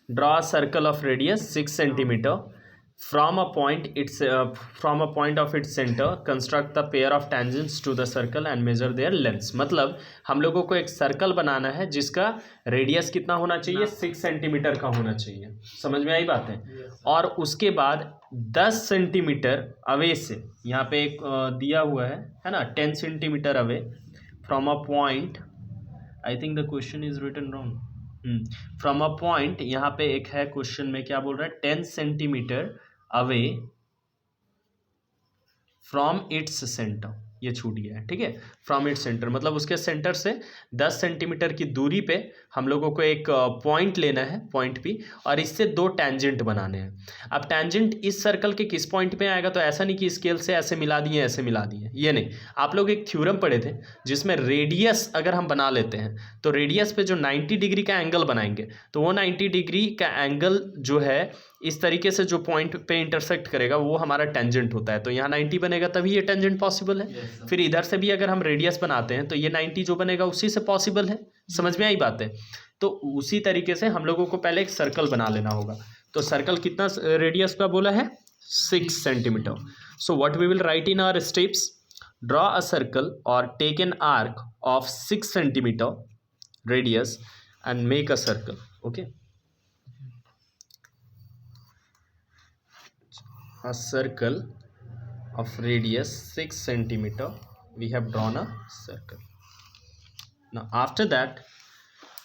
Draw a circle of radius 6 centimeter. From a point of its center, construct the pair of tangents to the circle and measure their lengths. मतलब हम लोगों को एक circle बनाना है जिसका radius कितना होना चाहिए, 6 सेंटीमीटर का होना चाहिए. समझ में आई बात है. और उसके बाद 10 सेंटीमीटर अवे से, यहाँ पे एक दिया हुआ है ना, 10 centimetre away from a point. I think the question is written wrong. From a point, यहाँ पे एक है क्वेश्चन में क्या बोल रहा है, 10 centimetre away from its centre. ये छूट गया है. ठीक है, फ्रॉम इट्स सेंटर मतलब उसके सेंटर से 10 सेंटीमीटर की दूरी पे हम लोगों को एक पॉइंट लेना है, पॉइंट पी, और इससे दो टैंजेंट बनाने हैं. अब टैंजेंट इस सर्कल के किस पॉइंट पे आएगा, तो ऐसा नहीं कि स्केल से ऐसे मिला दिए ऐसे मिला दिए, ये नहीं. आप लोग एक थ्योरम पढ़े थे जिसमें रेडियस अगर हम बना लेते हैं तो रेडियस पे जो 90 डिग्री का एंगल बनाएंगे तो वो 90 डिग्री का एंगल जो है इस तरीके से जो पॉइंट पे इंटरसेक्ट करेगा वो हमारा टेंजेंट होता है. तो यहाँ 90 बनेगा तभी ये टेंजेंट पॉसिबल है. फिर इधर से भी अगर हम रेडियस बनाते हैं तो ये 90 जो बनेगा उसी से पॉसिबल है. समझ में आई बात है. तो उसी तरीके से हम लोगों को पहले एक सर्कल बना लेना होगा. तो सर्कल कितना रेडियस का बोला है, 6 centimetre. So what we will write in our steps, draw a circle और take an arc of 6 centimetre radius and make a circle. Okay, a circle of radius 6 centimeter. We have drawn a circle. Now after that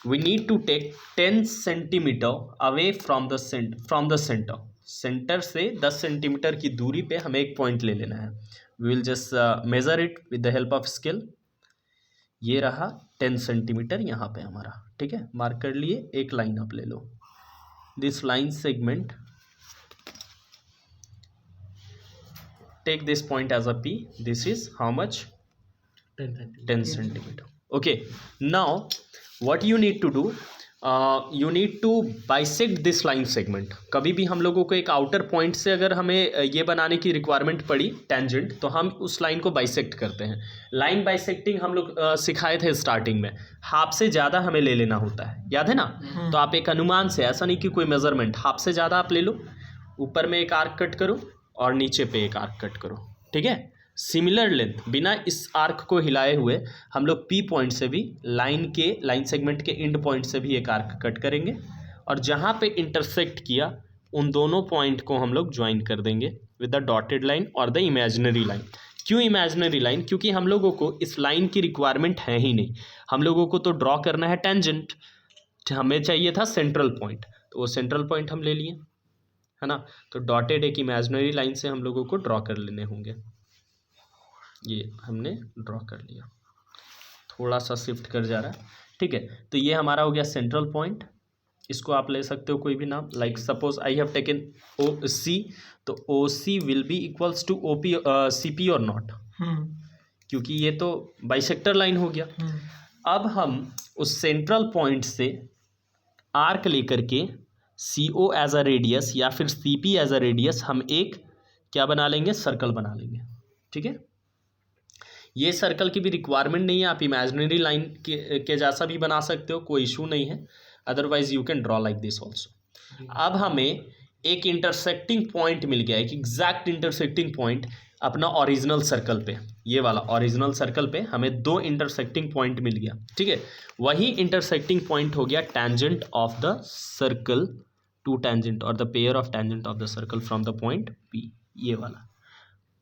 we need to take 10 centimeter away from the center. Centre से 10 centimetre की दूरी पे हमें एक point ले लेना है. we will just measure it with the help of scale. ये रहा 10 सेंटीमीटर यहाँ पे हमारा. ठीक है, मार्क कर लिए. एक लाइन आप ले लो. This line segment, take this point as a P. This is how much? 10 centimeter. Okay, now what you need to do, you need to bisect this line segment. कभी भी हम लोगों को एक आउटर पॉइंट से अगर हमें ये बनाने की रिक्वायरमेंट पड़ी टेंजेंट, तो हम उस लाइन को बाइसेक्ट करते हैं. लाइन बाइसेक्टिंग हम लोग सिखाए थे स्टार्टिंग में. हाफ से ज़्यादा हमें ले लेना होता है, याद है ना. तो आप एक अनुमान से, ऐसा नहीं कि कोई मेजरमेंट, हाफ से ज़्यादा आप ले लो, ऊपर में एक आर्क कट करो और नीचे पे एक आर्क कट करो. ठीक है, सिमिलर लेंथ, बिना इस आर्क को हिलाए हुए हम लोग पी पॉइंट से भी लाइन सेगमेंट के एंड पॉइंट से भी एक आर्क कट करेंगे और जहाँ पे इंटरसेक्ट किया उन दोनों पॉइंट को हम लोग ज्वाइन कर देंगे विद द डॉटेड लाइन और द इमेजिनरी लाइन. क्यों इमेजिनरी लाइन? क्योंकि हम लोगों को इस लाइन की रिक्वायरमेंट है ही नहीं. हम लोगों को तो ड्रॉ करना है टेंजेंट, हमें चाहिए था सेंट्रल पॉइंट, तो वो सेंट्रल पॉइंट हम ले लिए, है ना. तो डॉटेड एक इमेजिनरी लाइन से हम लोगों को ड्रॉ कर लेने होंगे. ये हमने ड्रॉ कर लिया, थोड़ा सा शिफ्ट कर जा रहा है. ठीक है, तो ये हमारा हो गया सेंट्रल पॉइंट. इसको आप ले सकते हो कोई भी नाम, like suppose I have taken O C, तो O C will be equals to O P C P और नॉट, क्योंकि ये तो बाइसेक्टर लाइन हो गया. अब हम उस सेंट्रल पॉइंट से आर्क लेकर के सी ओ एज अ रेडियस या फिर C P as a radius हम एक क्या बना लेंगे, सर्कल बना लेंगे. ठीक है, ये सर्कल की भी रिक्वायरमेंट नहीं है, आप इमेजिनरी लाइन के जैसा भी बना सकते हो, कोई इशू नहीं है. Otherwise you can draw like this also. अब हमें एक इंटरसेक्टिंग पॉइंट मिल गया, एक एग्जैक्ट इंटरसेक्टिंग पॉइंट अपना ओरिजिनल सर्कल पे. ये वाला ओरिजिनल सर्कल पे हमें दो इंटरसेक्टिंग पॉइंट मिल गया. ठीक है, वही इंटरसेक्टिंग पॉइंट हो गया tangent of the circle to tangent और the pair of tangent of the circle from the point P, ये वाला.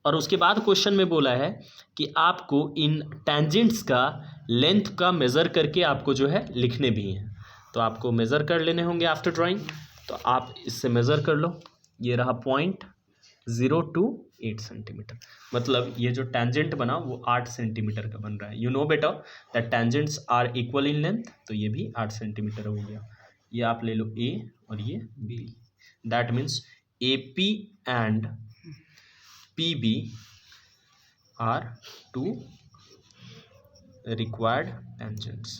और उसके बाद क्वेश्चन में बोला है कि आपको इन टेंजेंट्स का लेंथ का मेज़र करके आपको जो है लिखने भी हैं. तो आपको मेज़र कर लेने होंगे आफ्टर ड्राइंग. तो आप इससे मेज़र कर लो. ये रहा 0.028 सेंटीमीटर. मतलब ये जो टेंजेंट बना वो 8 सेंटीमीटर का बन रहा है. यू नो बेटा that tangents are equal in length, तो ये भी 8 सेंटीमीटर हो गया. ये आप ले लो ए और ये B. That means A P and PB are two required tangents.